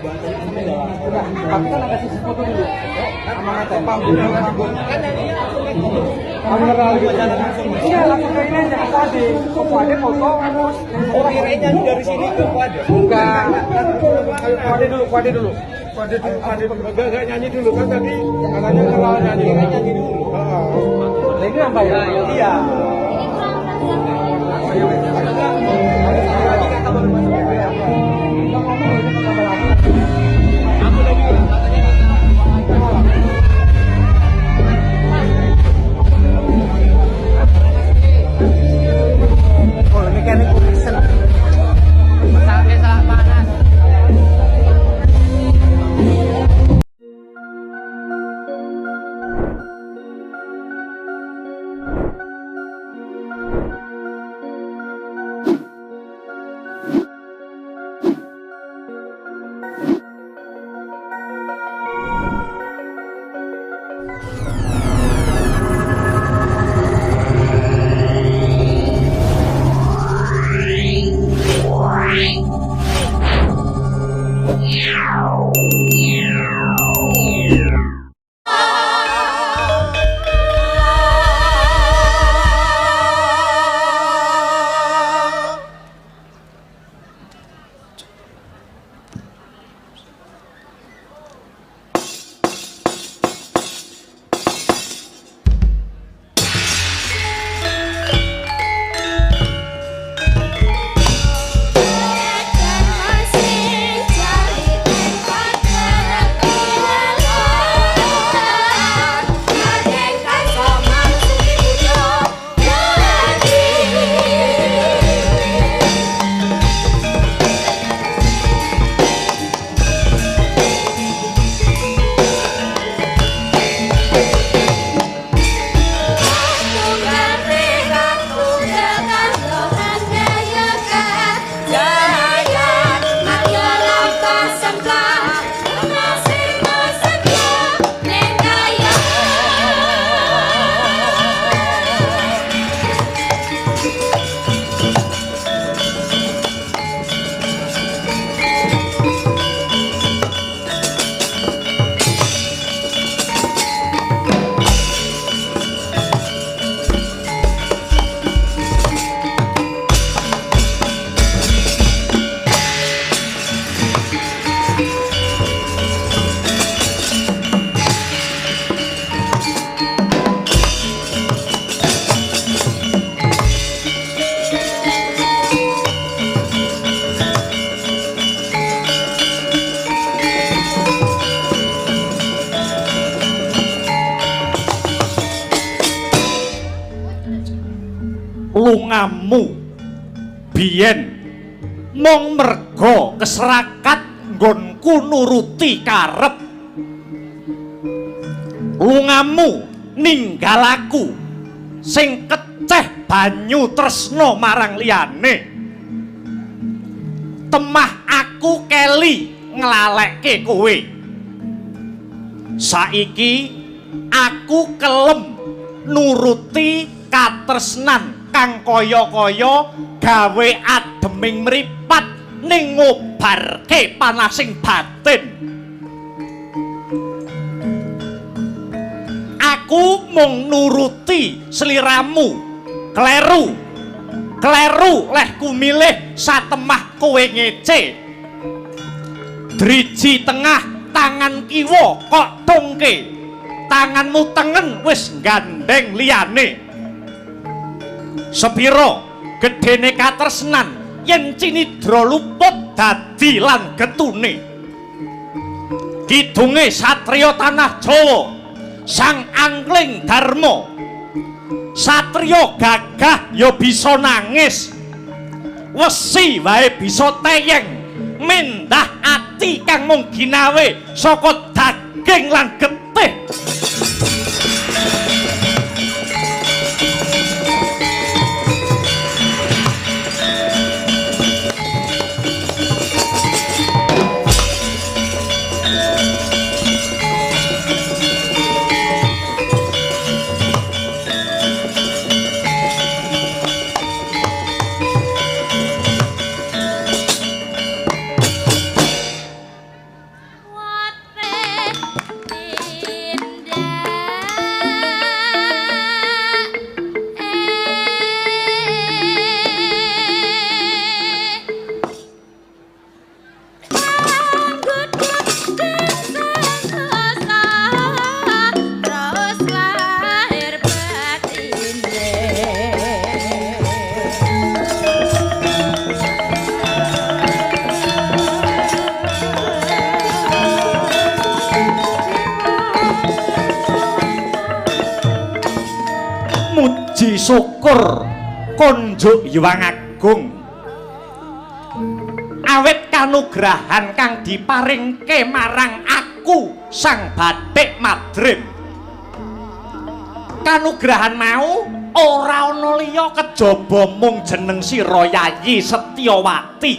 Tapi kan ada sisi foto dulu. Sama ngata panggung. Kamu iya langsung ke ini aja ke Puade. Ke Puade foto. Oh kirain nyanyi dari sini ke Puade. Bukan. Puade dulu. Enggak nyanyi dulu kan tadi katanya kenal nyanyi. Nyanyi dulu. Nah ini apa ya? Iya. Lungamu biyen mung merga keserakat nggonku nuruti karep. Lungamu ninggal aku sing keceh banyu tresna marang liyane. Temah aku keli nglalekke kowe. Saiki aku kelem nuruti katresnan kang kaya-kaya gawe ademing mripat ning ngobarke panasing batin. Aku mung nuruti sliramu. Kleru leh kumilih satemah kowe ngece. Driji tengah tangan kiwa kok tungke. Tanganmu tengen wis gandeng liyane. Sepiro gedene katresnan yen cinidra luput dadi lan getune. Kidunge satriya tanah Jawa sang angling Darma. Satriya gagah ya bisa nangis, wesi wae bisa teyeng, mendah ati kang mung ginawe saka daging lan getih. syukur kunjuk Hyang Agung awit kanugrahan kang diparingke marang aku Sang Bathik Madrim. Kanugrahan mau ora ana liya kejaba mung jeneng sira Yayi Setyawati.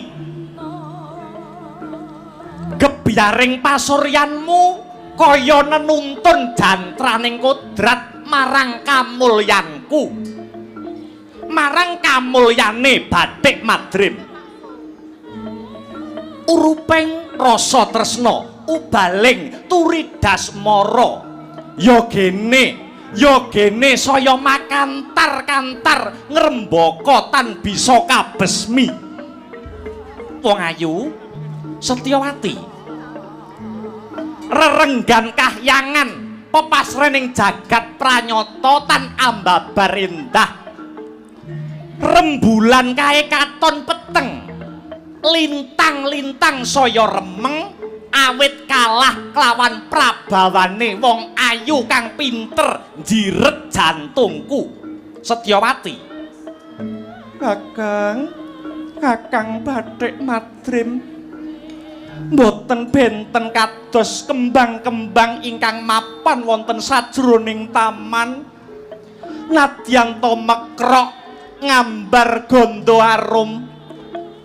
Gebyaring pasuryanmu kaya nenuntun jantraning kodrat marang kamulyanku, marang kamulyane Bathik Madrim. Uruping rasa tresna ubaling turidasmara ya gene saya makantar-kantar ngrembaka tan bisa kabesmi. Wong ayu Setyawati rerenggan kahyangan pepasrening jagat pranyata tan ambabar endah. Rembulan kae katon peteng lintang-lintang saya remeng awit kalah kelawan prabawane wong ayu kang pinter njiret jantungku. Setyawati, Kakang Bathik Madrim mboten benten kados kembang-kembang ingkang mapan wonten sajroning taman, nadyan to mekrok ngambar gondo arum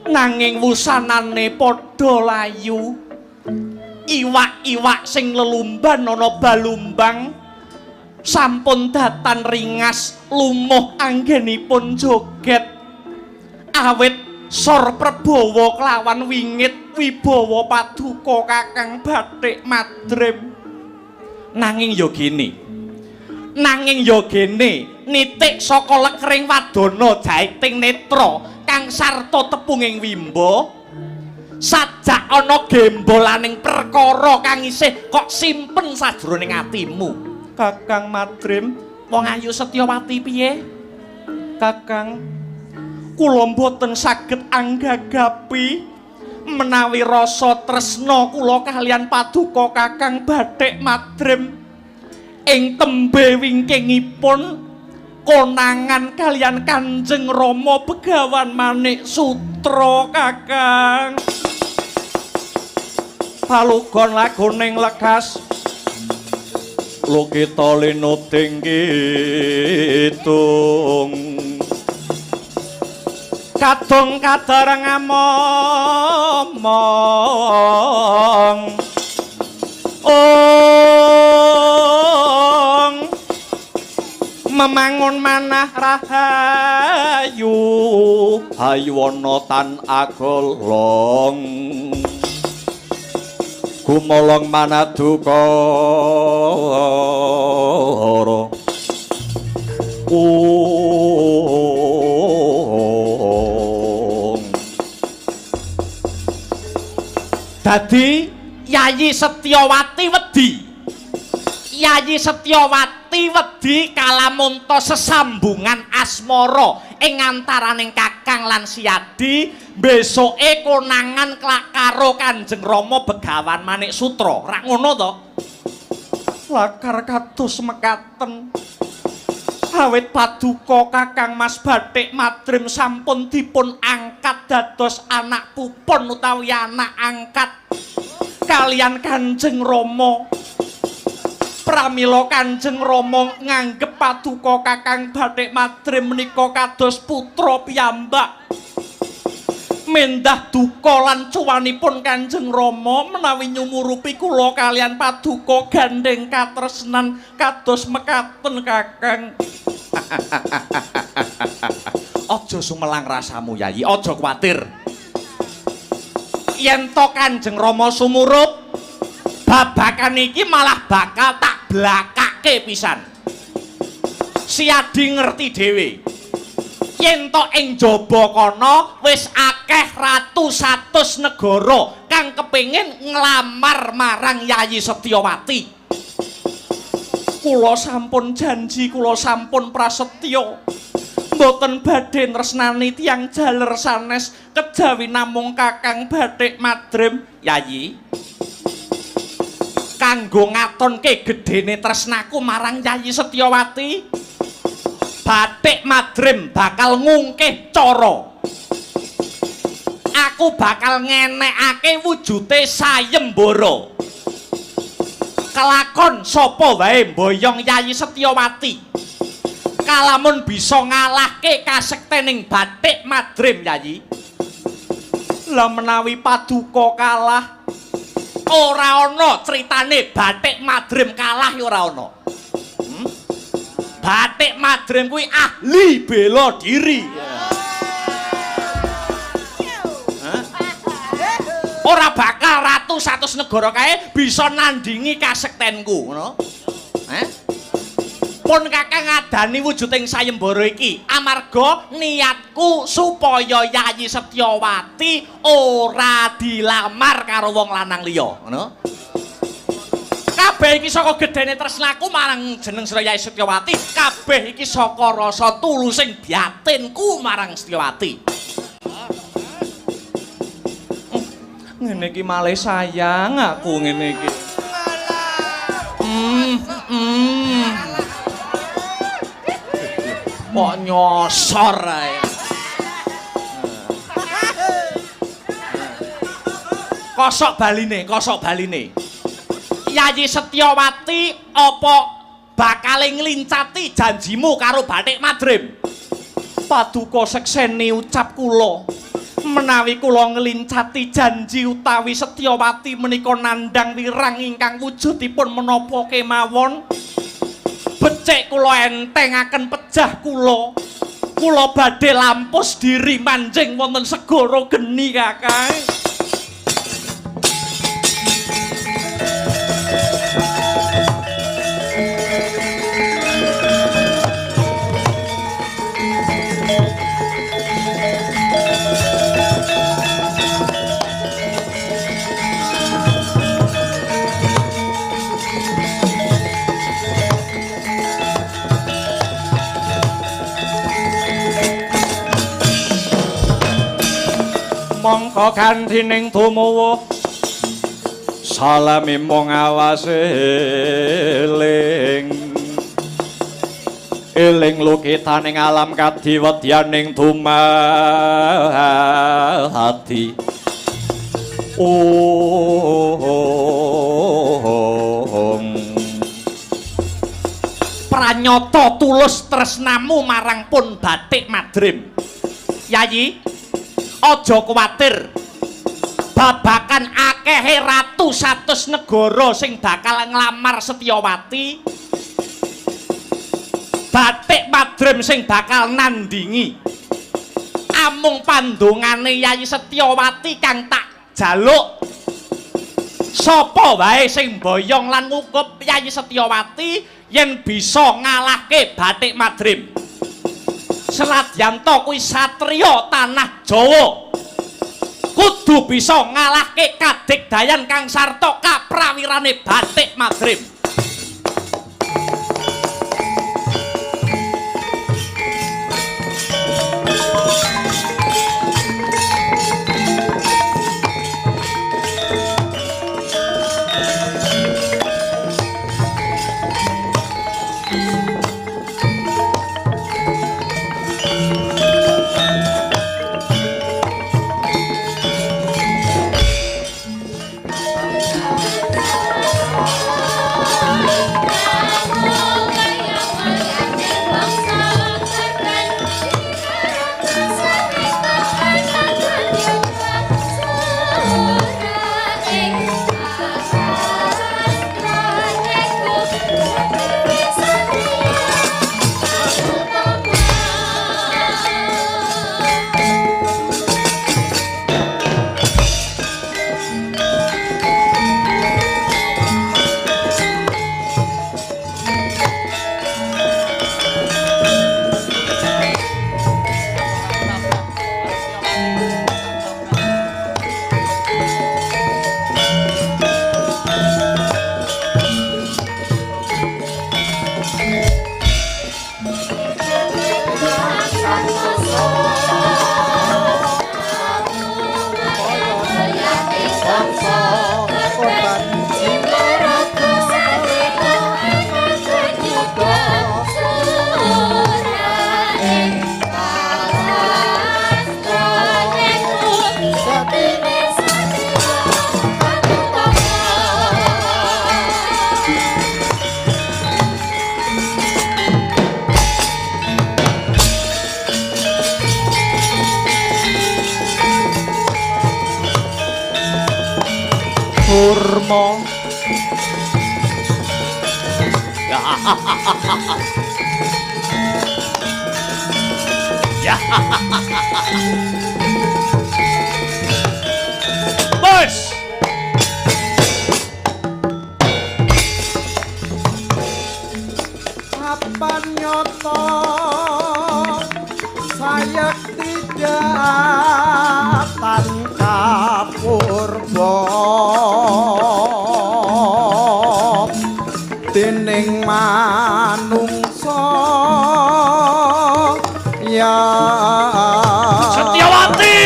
nanging wusanane padha layu. Iwak-iwak sing lelumban ana balumbang sampun datan ringas lumuh anggenipun joget awit sor Prabawa kelawan wingit wibawa paduka Kakang Bathik Madrim. Nanging ya gene nitik saka lekring wadana jaiting netra kang sarta tepunging wimba sajak ana gembolaning perkara kang isih kok simpen sajroning atimu. Kakang Madrim, wong ayu Setyawati piye? Kakang, kula mboten saged anggagapi menawi rasa tresna kula kalian paduka Kakang Bathik Madrim ing tembe wingkingipun konangan kalian Kanjeng Rama Begawan Manik Sutra. Kakang palugon lagoning lekas Lukita linuting kitung kadung kadareng momong memangun manah rahayu haywana tan agolong gumolong manadukara dadi Yayi Setyawati wedi kalamunta sesambungan asmara ing antaraning Kakang lan Siadi besoke konangan karo Kanjeng Rama Begawan Manik Sutra. Rak ngono to? Lakar kados mekaten. Awit paduka Kakang Mas Bathik Madrim sampun dipun angkat dados anak pupun utawi anak angkat kalian Kanjeng Rama. Pramila Kanjeng Rama nganggep paduka Kakang Bathik Madrim menika kados putra piyambak. Mendah duka lan cuwanipun Kanjeng Rama menawi nyumurupi kula kalian paduka gandeng katresnan kados mekaten Kakang. Aja sumelang rasamu Yayi, aja kuwatir. Yen to Kanjeng Rama sumurup, babakan iki malah bakal tak blakake pisan. Siadi ngerti dhewe. Yen to ing jaba kana wis akeh ratu satus negara kang kepengin nglamar marang Yayi Setyawati. Kula sampun janji, kula sampun prasetya mboten badhe tresnani tiyang jaler sanes kejawi namung Kakang Bathik Madrim. Yayi, kanggo ngatonke gedene tresnaku marang Yayi Setyawati, Bathik Madrim bakal ngungkih cara. Aku bakal ngenekake wujute sayembara. Kelakon sapa wae mboyong Yayi Setyowati. Kalamun bisa ngalahke kasektening Bathik Madrim Yayi. Lah menawi Paduka kalah, ora ana critane Bathik Madrim kalah ya ora ana. Bathik Madrim kuwi ahli bela diri. Ora bakal ratu 100 negara kae bisa nandingi kasektenku, ngono. Pun Kakang ngadani wujuding sayembara iki amarga niatku supaya Yayi Setyowati ora dilamar karo wong lanang liya, ngono. Kabeh iki saka gedene tresnaku marang jeneng Sira Yayi Setyowati, kabeh iki saka rasa tulusing batinku marang Setyowati. Ngene iki malih sayang aku ngene iki. Kok nyosor ae. Kosok baline. Yayi Setyowati apa bakal nglincati janjimu karo Bathik Madrim? Paduka sekseni ucap kula. Menawi kula nglincati janji utawi Setyowati menika nandhang wirang ingkang wujudipun menapa kemawon, becik kula entengaken pejah kula badhe lampus diri manjing wonten segara geni Kakang. Mongko kantining tumuwuh salami mong awase eling lukitaning alam kadiwedyaning dumadi pranyata tulus tresnamu marang pun Bathik Madrim. Yayi, aja kuwatir. Babakan akehe ratu 100 negara sing bakal nglamar Setyowati, Bathik Madrim sing bakal nandingi. Amung pandongane Yayi Setyowati kang tak jaluk. Sapa wae sing boyong lan ngukup Yayi Setyowati yen bisa ngalahke Bathik Madrim. Seladyanto kuwi satriya tanah Jawa kudu bisa ngalahke kadigdayan kang sarta kaprawirane Bathik Madrim. kurma ya bos Kapan nyoto saya tidak tanpa purba dening manungsa ya Setyawati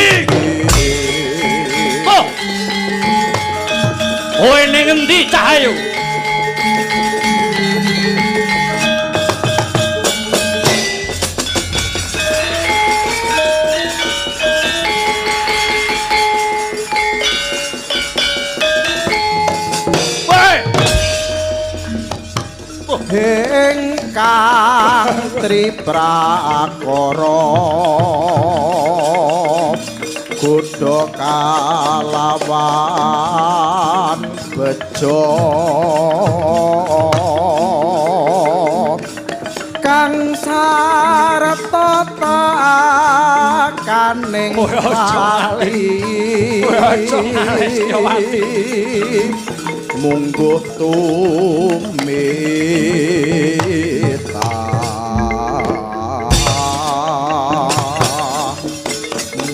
oh kowe ning endi Cahayu ingkang triprakara kudu kalawan bejo kang sarta takaning kali mungguh tumita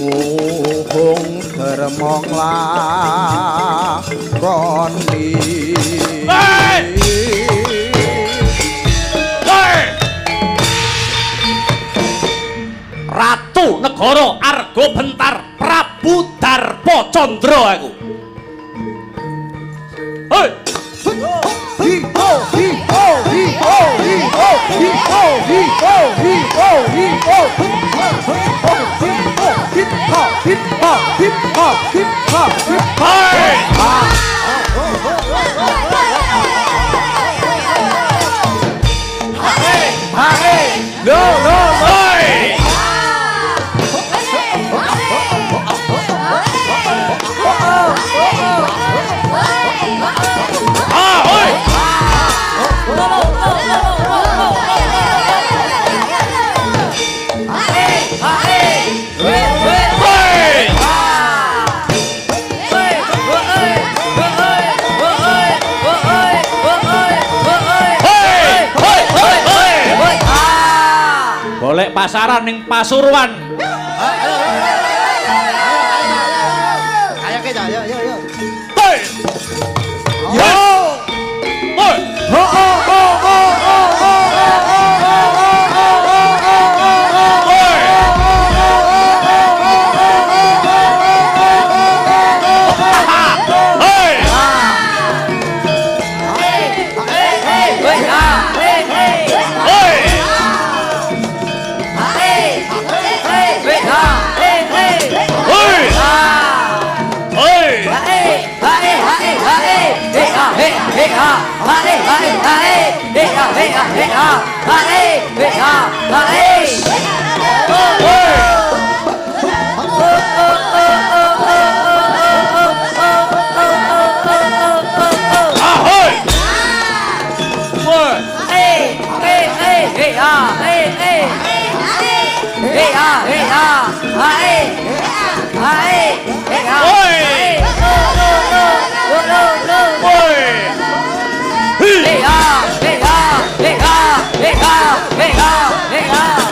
muhung dermong lakoni Ratu Negara Arga Bentar Prabu Darpa Candra aku hei hi ho hi ho hi ho hi ho hi ho hi ho hi ho hi ho hip hop hip hop hip hop hip hop hip hop hey no no hei golek pasaran ning Pasuruan ayo kita yo yo yo hei yo hei ho ho ho ho ho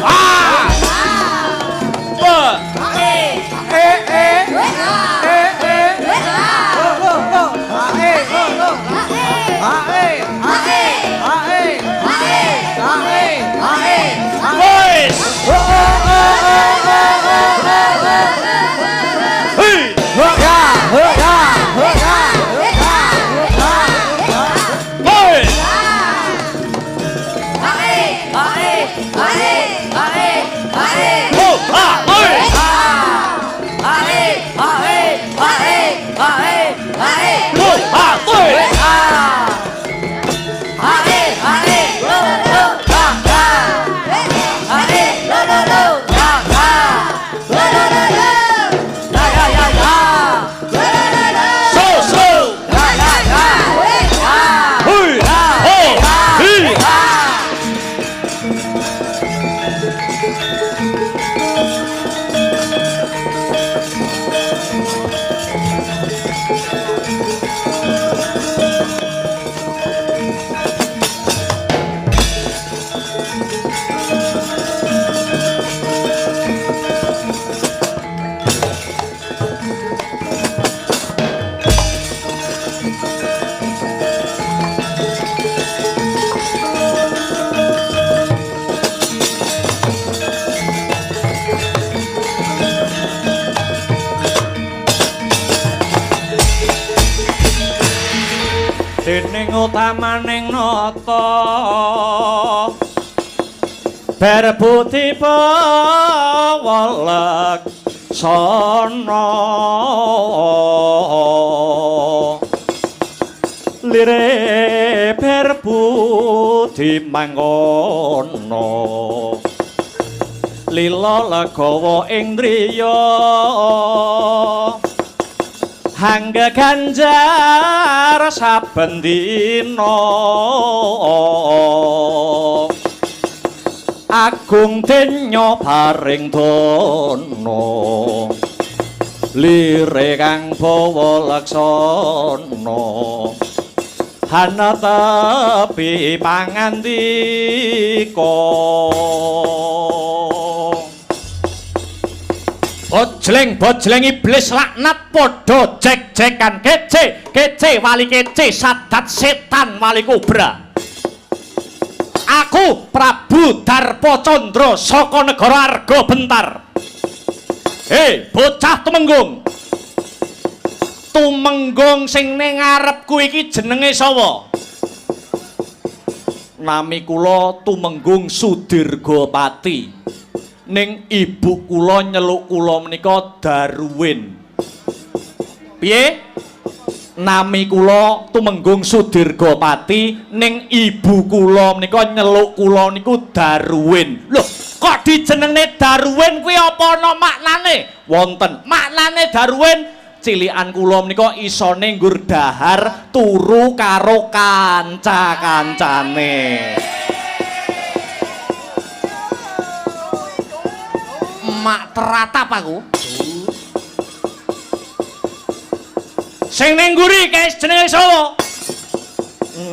Ah! dening utamaning nata berbuti pawalak sono lire berbuti mangkono lila legawa ing driya hangga ganjar saben dina agung denya paring dana lire kang bawa laksana hana tepi pangandika bojleng iblis laknat padha jek-jekan kece wali kece sadat setan wali kobra. Aku Prabu Darpa Candra saka negara Arga Bentar. Bocah Tumenggung. Tumenggung sing ning ngarepku iki jenenge sapa? Nami kula Tumenggung Sudirgapati. Ning ibu kula nyeluk kula menika Darwin. Piye? Nami kula Tumenggung Sudirgapati, ning ibu kula menika nyeluk kula niku Darwin. Lho, kok dijenengne Darwin kuwi apa ana maknane? Wonten. Maknane Darwin cilikan kula menika isone nggur dahar turu karo kanca-kancane. Mak teratap aku. Sing ning nguri guys jenenge sapa?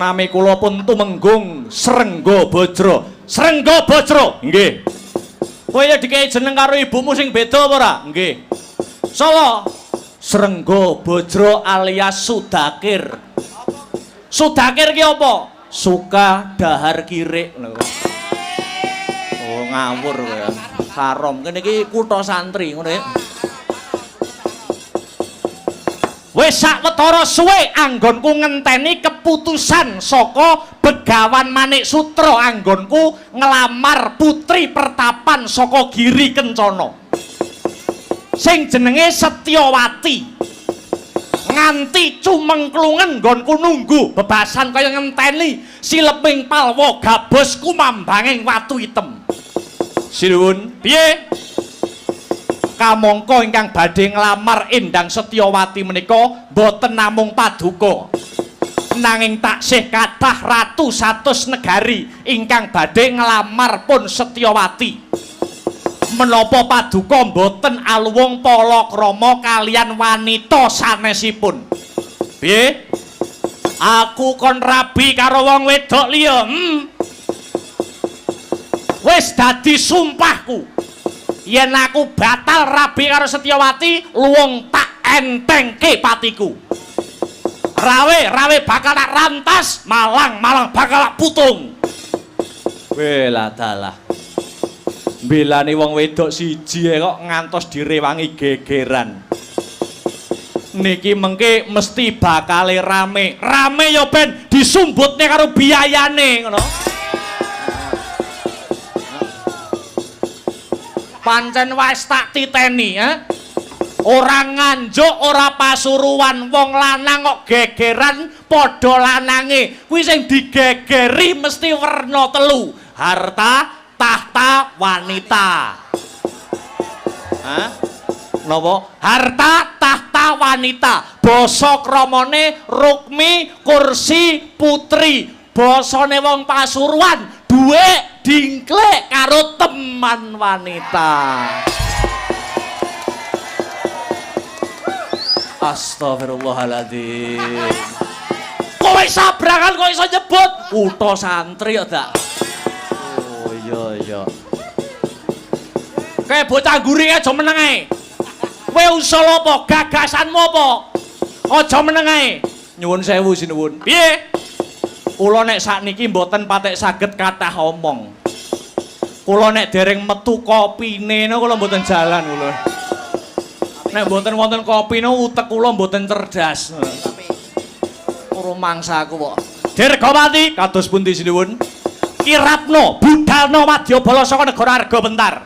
Nami kula pun Tumenggung Srengga Bajra. Srengga Bajra. Nggih. Kowe ya dikei jeneng karo ibumu sing beda apa ora? Nggih. Sapa? Srengga Bajra alias Sudakir. Sudakir ki apa? Suka dahar kirik lho. Oh ngawur kowe ya. Haram kene iki kutha santri ngono ya. Wis sawetara suwe anggonku ngenteni keputusan saka Begawan Manik Sutra anggonku ngelamar putri pertapan saka Giri Kencana. Sing jenenge Setyawati. Nganti cumengklungen nggonku nunggu bebasan kaya ngenteni sileping palwa gabus kumambanging watu item. Sinuwun, piye? Kamangka ingkang badhe nglamar Endang Setyawati menika boten namung paduka. Nanging taksih kathah ratu satus negari ingkang badhe nglamar pun Setyawati. Menapa paduka boten aluwung palakrama kalian wanita sanesipun. Piye? Aku kon rabi karo wong wedok liya. Wis dadi sumpahku. Yen aku batal rabi karo Setyawati, luwung tak entengke patiku. Rawe bakal tak rantas, malang bakal tak putung. Welah dalah. Belani wong wedok siji kok ngantos direwangi gegeran. Niki mengke mesti bakale rame. Rame ya ben disumbutne karo biayane ngono. Pancen wis tak titeni, ora nganjuk, ora pasuruan, wong lanang kok gegeran padha lanange. Kuwi sing digegeri mesti werna telu. Harta, tahta, wanita. Napa? Harta, tahta, wanita. Basa kramane rukmi, kursi, putri. Basane wong pasuruan, dhuwit dingklek karo teman wanita. Astagfirullahaladzim. Kowe sabrangan kok iso nyebut kutha santri ya dak. Oh iya. Kayak bocah guri aja meneng ae. Kowe usul apa? Gagasanmu apa? Aja meneng ae. Nyuwun sewu sinuwun. Piye? Kula nek sakniki mboten patek saged kathah omong. Kula nek dereng metu kopine niku kula mboten jalan kula. Nek mboten wonten kopine utek kula mboten cerdas. Ora mangsaku kok. Dirgawati kados pundi sinuwun? Kirapno budalna wadyabala saka negara Arga Bentar.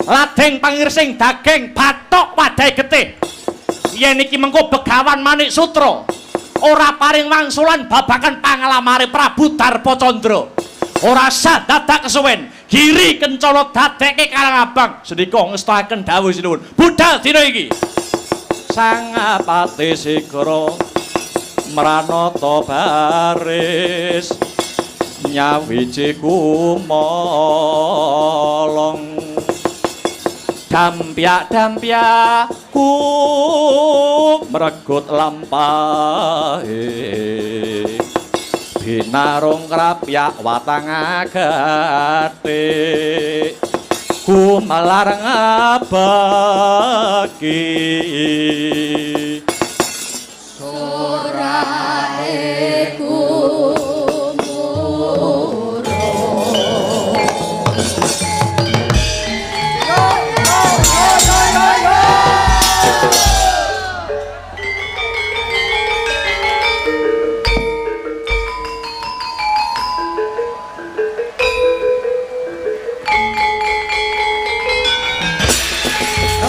Ladeng pangirsing daging bathok wadahe getih. Yen iki mengko Begawan Manik Sutra ora paring wangsulan babagan pangalamare Prabu Darpa Candra. Ora sah dadak kesuwen. Giri Kencana dadekke Karang Abang. Sedika ngestakaken dawuh sinuwun. Budal dina iki. Sang Pati Sigra Mranata baris nyawiji kumolong dampyak-dampyaku mregut lampahe binarung krapyak watang agate kumelar ngabaki sorae kumuro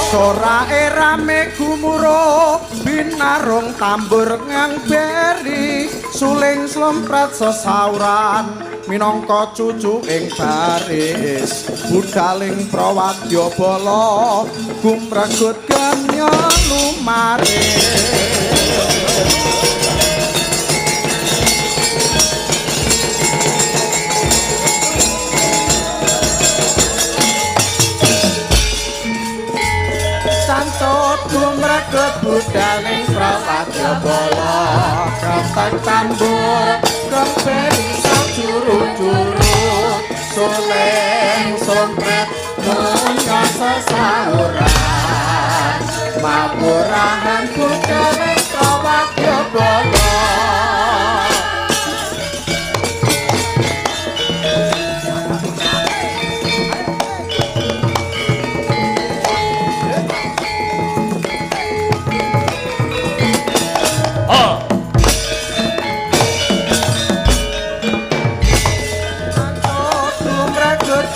Sorae rame gumuro binarung tambur ngangberi suling slempret sesauran minangka cucu ing baris budaling prawadyabala gumregut ganya lumaris gumregut budaling prawadyabala kentang tambur kemberi sajuru-juru suling sompret munya sesauran maburahan budaling prawadyabala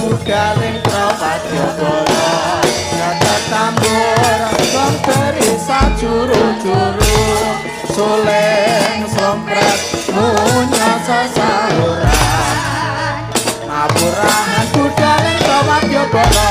budaling prawadyabala nyatet tambur kemberi sajuru-juru suling sompret munya sesauran maburahan budaling prawadyabala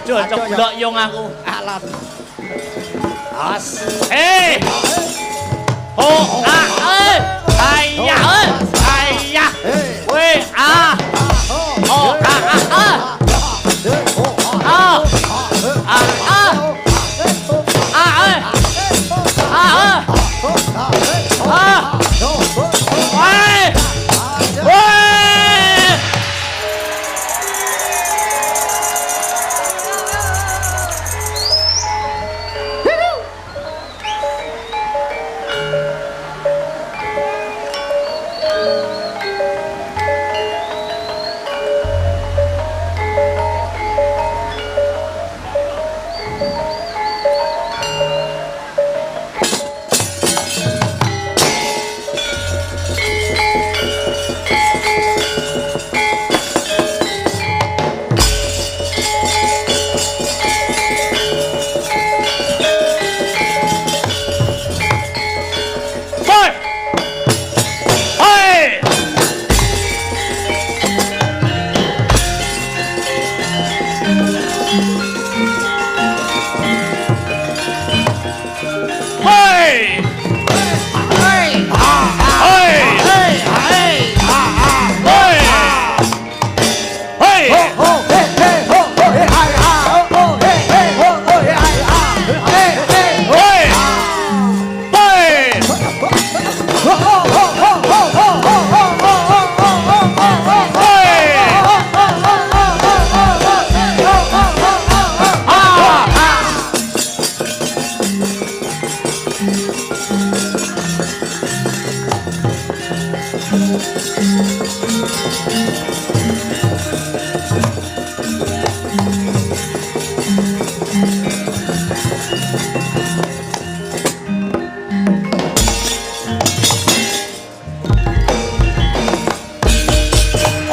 Aduh, ceblok yung aku. Alat. As. Oh, ayah, ayah. Weh, oh,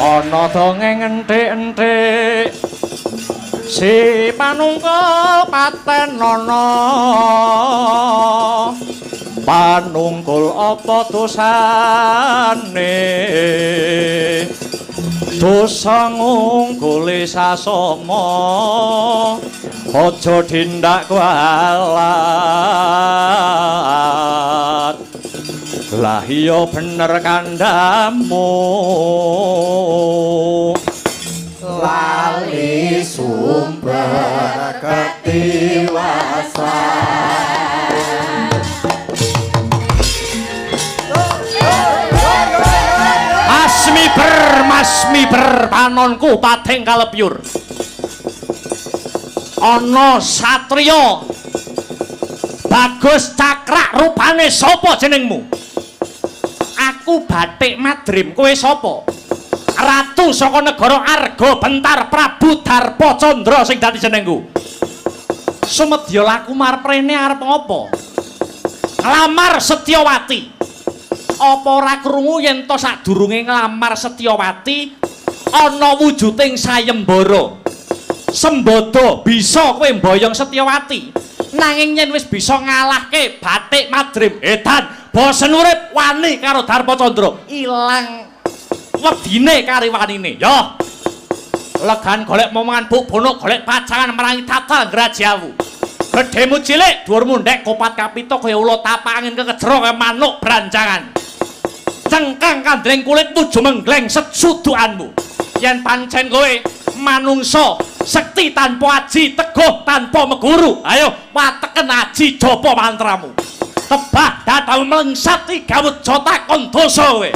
ana dongeng enthik-enthik si panungkul paten ana panungkul apa dosane dosa ngungkuli sasama aja tindak kualat lah iya bener kandhamu lali sumber ketiwasan Masmiber panonku pating kalepyur ana satriya Bagus Cakrak rupane sapa jenengmu? Aku Bathik Madrim, kowe sapa? Ratu saka negara Arga Bentar Prabu Darpa Candra sing dadi jenengku. Sumedya laku marprene arep ngopo? Nglamar Setyawati. Apa ora krungu yen to sadurunge nglamar Setyawati ana wujuding sayembara. Sembada bisa kowe mboyong Setyawati. Nanging yen wis bisa ngalahke Bathik Madrim edan bosen urip wani karo Darpa Candra ilang wedine kariwanine yo legan golek momongan buk bono golek pacangan merangi tata ngrajawu gedhemu cilik dhuwurmu ndek kopat kapita kaya ula tapak angin kekejro kaya manuk branjangan cengkang kandreng kulitmu jumenggleng sesudukanmu yen pancen kowe manungsa sekti tanpa aji teguh tanpa meguru ayo wateken aji japa mantramu tebah dadal melengsat gawut jota kon dosa kowe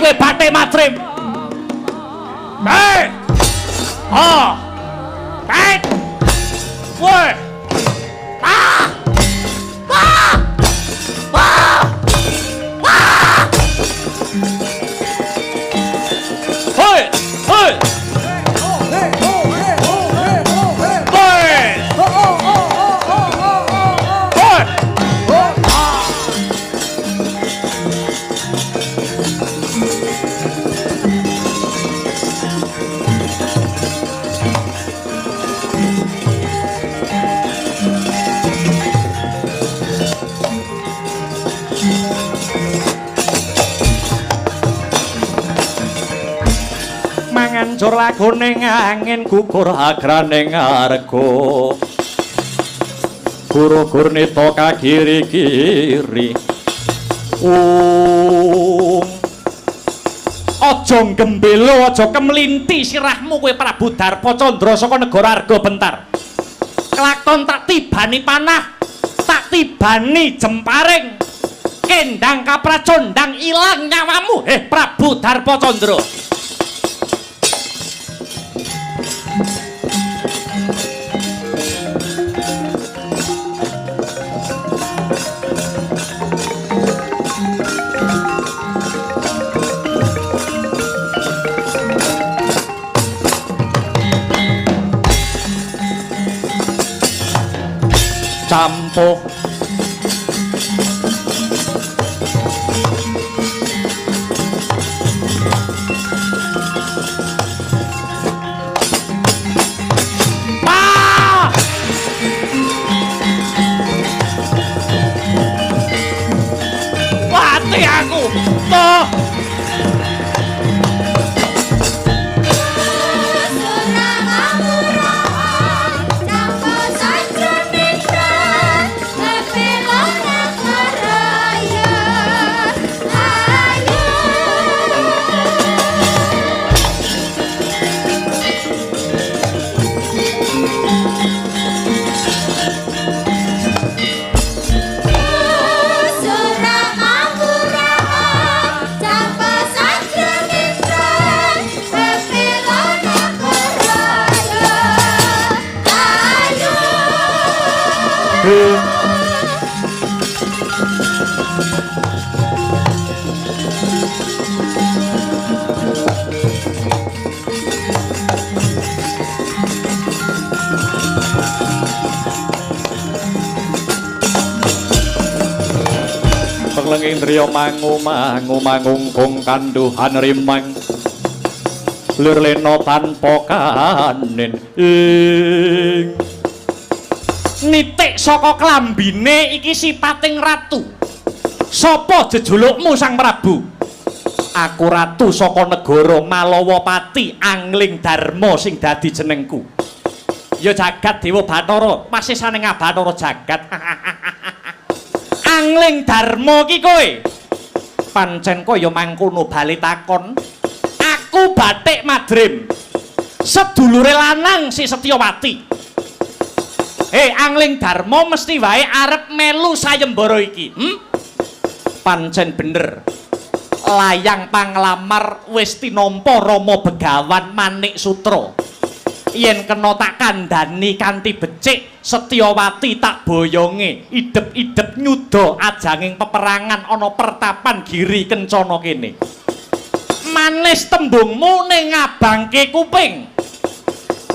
kowe Bathik Madrim. Hei. Oh. Baik. Woi. Ah. Ah. Ah. Ah. Hoi. Hoi. Mangan jor lagoning angin gugur agraning arga Guru-gur nita kagiri-giri Aja gembelo aja kemlinti sirahmu kowe Prabu Darpa Candra saka negara Arga Bentar Kelakon tak tibani panah tak tibani jemparing kendang kapracondang ilang nyawamu Prabu Darpa Candra Campuh Mati aku toh Lenging driya mangungkung kanduhan rimang Lur lena tanpa kanin nitik saka klambine iki sipating ratu sapa jejulukmu Sang Prabu aku ratu saka negara Malawapati Angling Darma sing dadi jenengku ya jagat Dewa Bathara masih saning Bathara jagat Angling Darma ki kowe pancen kaya mangkono bali takon aku Bathik Madrim sedulure lanang si Setyawati Angling Darma mesti wae arep melu sayembara iki pancen bener layang panglamar wis tinampa Rama Begawan Manik Sutra yen kena tak kandhani kanthi becik Setyawati tak boyonge idep-idep nyuda ajanging peperangan ana pertapan Giri Kencana kene manis tembungmu ning ngabangke kuping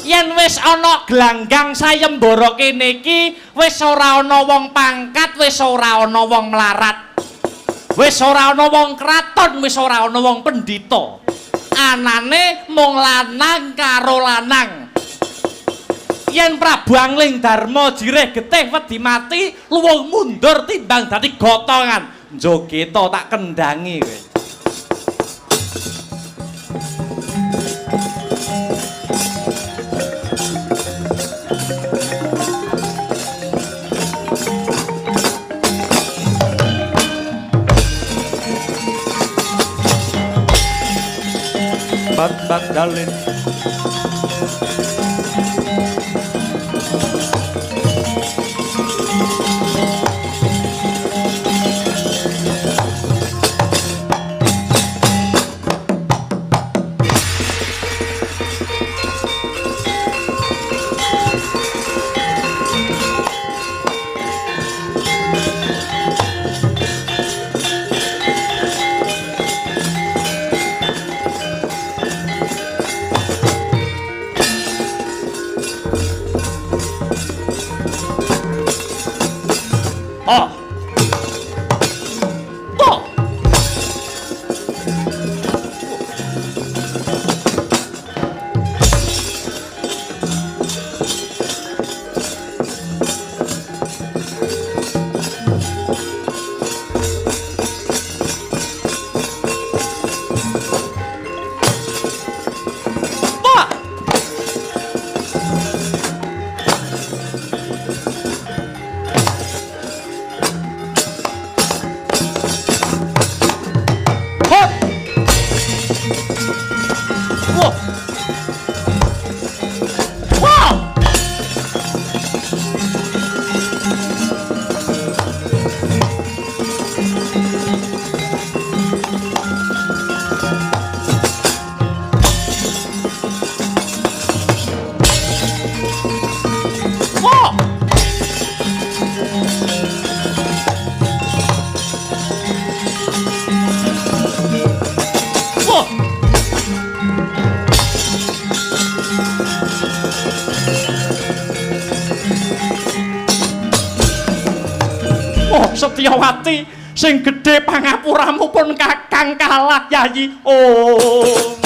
yen wis ana glanggang sayembara kene iki wis ora ana wong pangkat wis ora ana wong mlarat wis ora ana wong kraton wis ora ana wong pendhita anane mung lanang karo lanang yen Prabu Angling Darma jireh getih wedi mati luwung mundur timbang dadi gotongan njogeta tak kendangi kowe Bambang Dalin Oh. Oh. Setyawati sing gedhe pangapuramu pun kakang kalah Yayi. Oh.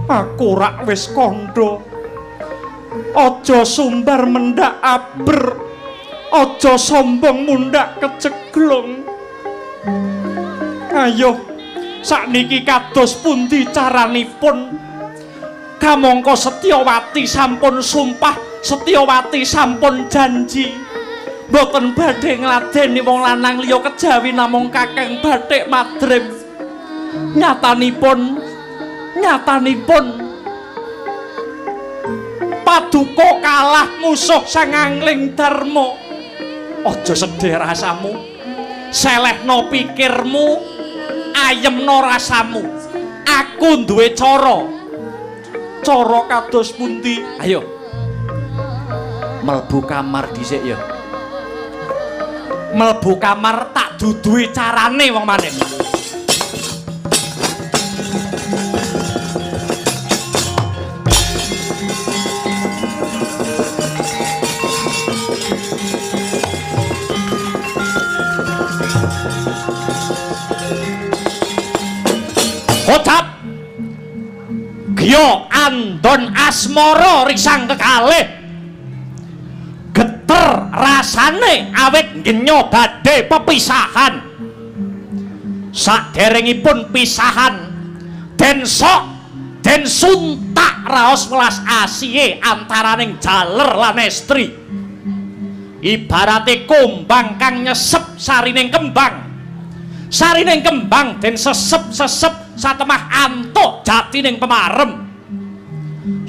Aku rak wis kandha. Aja sumbar mendak aber. Aja sombong mundhak keceglong. Ayo sakniki kados pundi caranipun? Kamangka Setyawati sampun sumpah, Setyawati sampun janji mboten badhe ngladeni wong lanang liya kejawi namung Kakang Bathik Madrim. Nyatanipun Paduka kalah musuh Sang Angling Darma. Aja sedih rasamu, selehno pikirmu, ayemno rasamu. Aku duwe cara kados pundi? Ayo mlebu kamar dhisik ya. Mlebu kamar tak duduhi carane wong maneh. Hotap Gya andon asmara risang kekalih geter rasane awit ngenya badhe pepisahan. Saderengipun pisahan den sok den suntak raos welas asihe antaraning jaler lan estri. Ibarate kumbang kang nyesep sarining kembang. Sarining kembang den sesep-sesep satemah antuk jatining pemarem.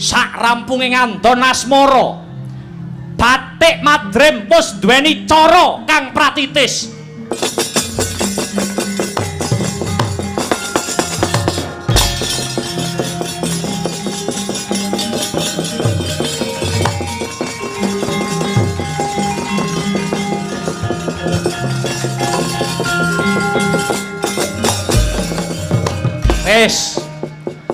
Sak rampunge ngandon asmara Bathik Madrim wis duweni cara kang pratitis. Wis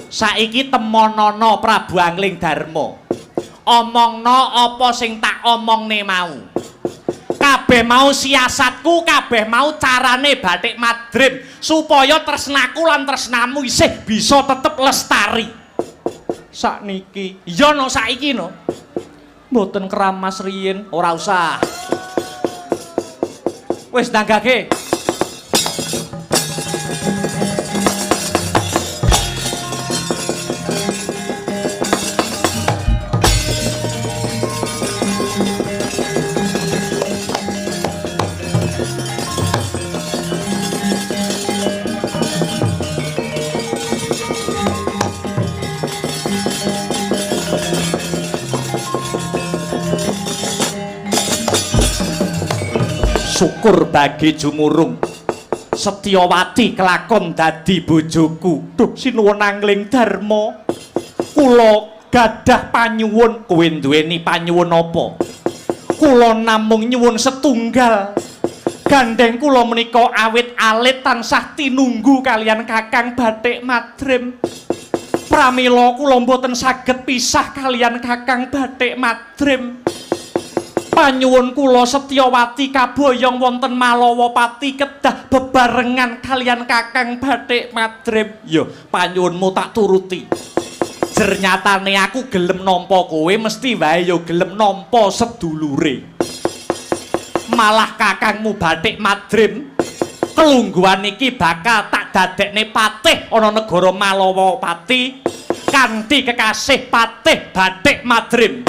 saiki temonana Prabu Angling Darma. Omongna apa sing tak omongne mau. Kabeh mau siasatku, kabeh mau carane Bathik Madrim supaya tresnaku lan tresnamu isih bisa tetep lestari. Sakniki, iya no saiki no. Mboten keramas riyin, ora usah. Wis nanggake. Syukur bagi jumurung Setyawati kelakon dadi bojoku. Duh sinuwun Angling Darma, kula gadah panyuwun. Kowe duweni panyuwun apa? Kula namung nyuwun setunggal. Gandeng kula menika awit alit tansah tinunggu kalian Kakang Bathik Madrim. Pramila kula mboten saged pisah kalian Kakang Bathik Madrim. Panyuwun kula Setyawati kaboyong wonten Malawapati kedah bebarengan kalian Kakang Bathik Madrim. Yo, panyuwunmu tak turuti. Jernyatane aku gelem nampa kowe mesti wae yo gelem nampa sedulure. Malah kakangmu Bathik Madrim kelungguhan iki bakal tak dadekne patih ana negara Malawapati kanthi kekasih Patih Bathik Madrim.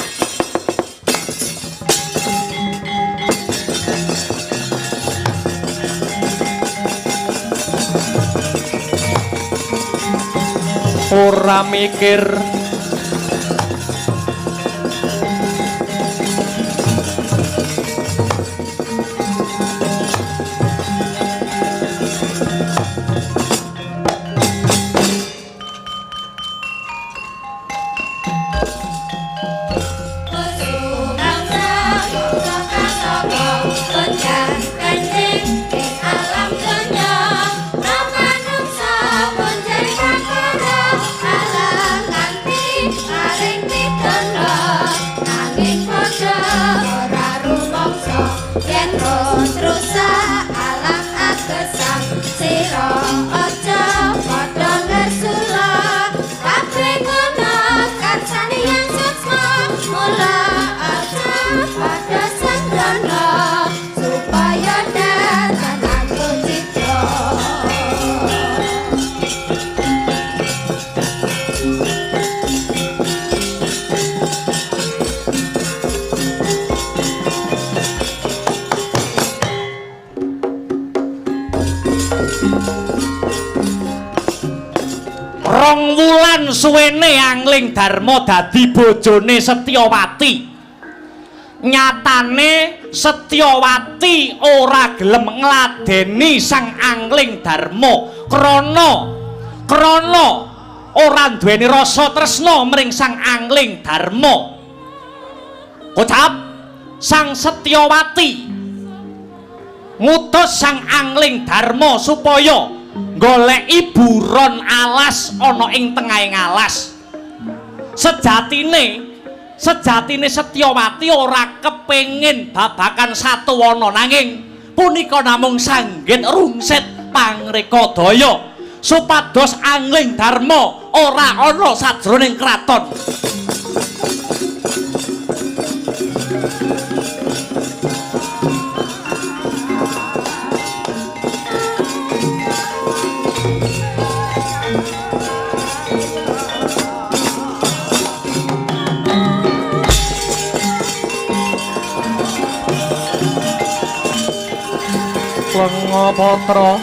Ora mikir rong wulan suwene Angling Darma dadi bojone Setyawati. Nyatane Setyawati ora gelem ngladeni sang Angling Darma krana ora duweni rasa tresna mring sang Angling Darma. Kocap sang Setyawati ngutus sang Angling Darma supaya goleki buron alas ana ing tengahing alas. Sejatine Setyawati ora kepengin babakan Satuwana nanging punika namung sanggit rungsit pangreka daya supados Angling Darma ora ana sajroning kraton. Lengapatra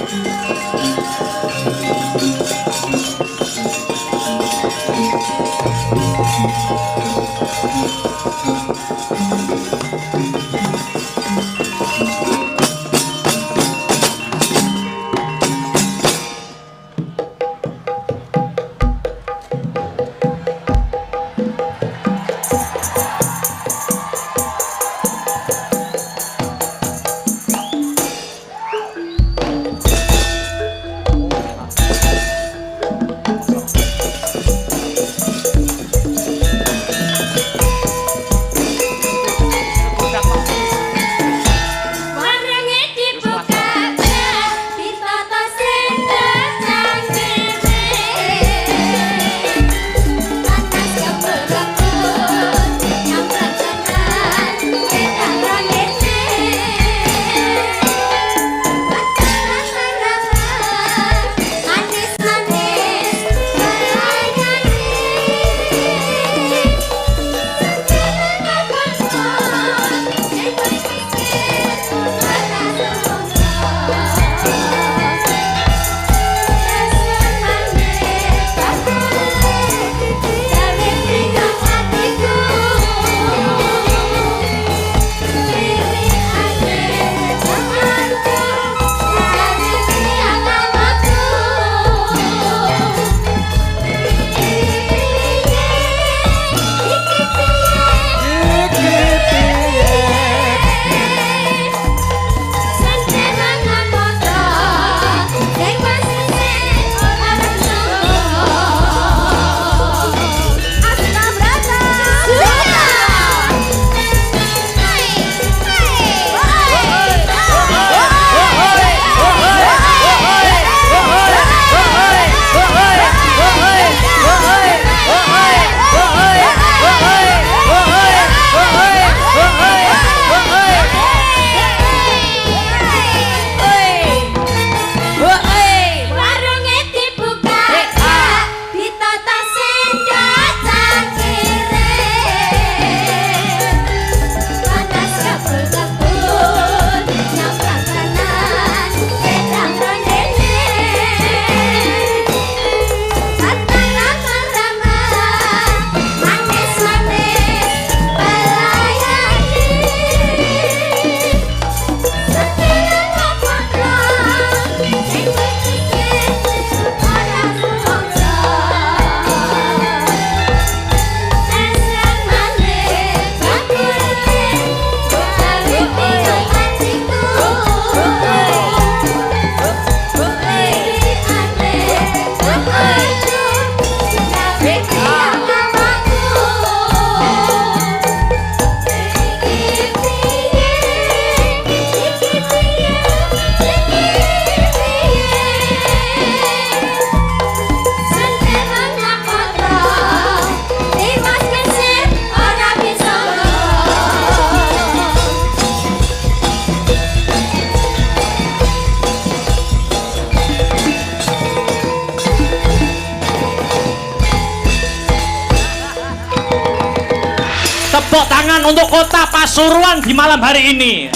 Tepuk tangan untuk kota Pasuruan di malam hari ini.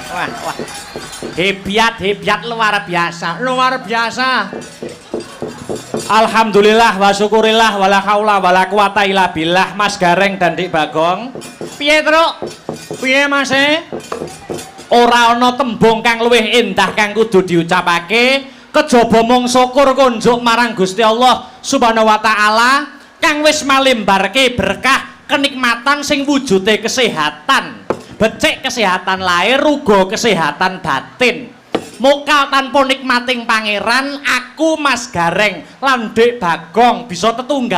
Wah. Hebiat luar biasa. Alhamdulillah wa syukurillah wala haula wala quwata illa billah. Mas Gareng dan Dik Bagong. Piye, Truk? Piye, Mas? Ora ana tembung kang luwih endah kang kudu diucapake kejaba mung syukur kunjuk marang Gusti Allah Subhanahu wa taala kang wis malimbarke berkah kenikmatan sing wujude kesehatan. Becik kesehatan lahir, uga kesehatan batin. Muka tanpa nikmating pangeran, aku Mas Gareng lan Dik Bagong bisa tetunggal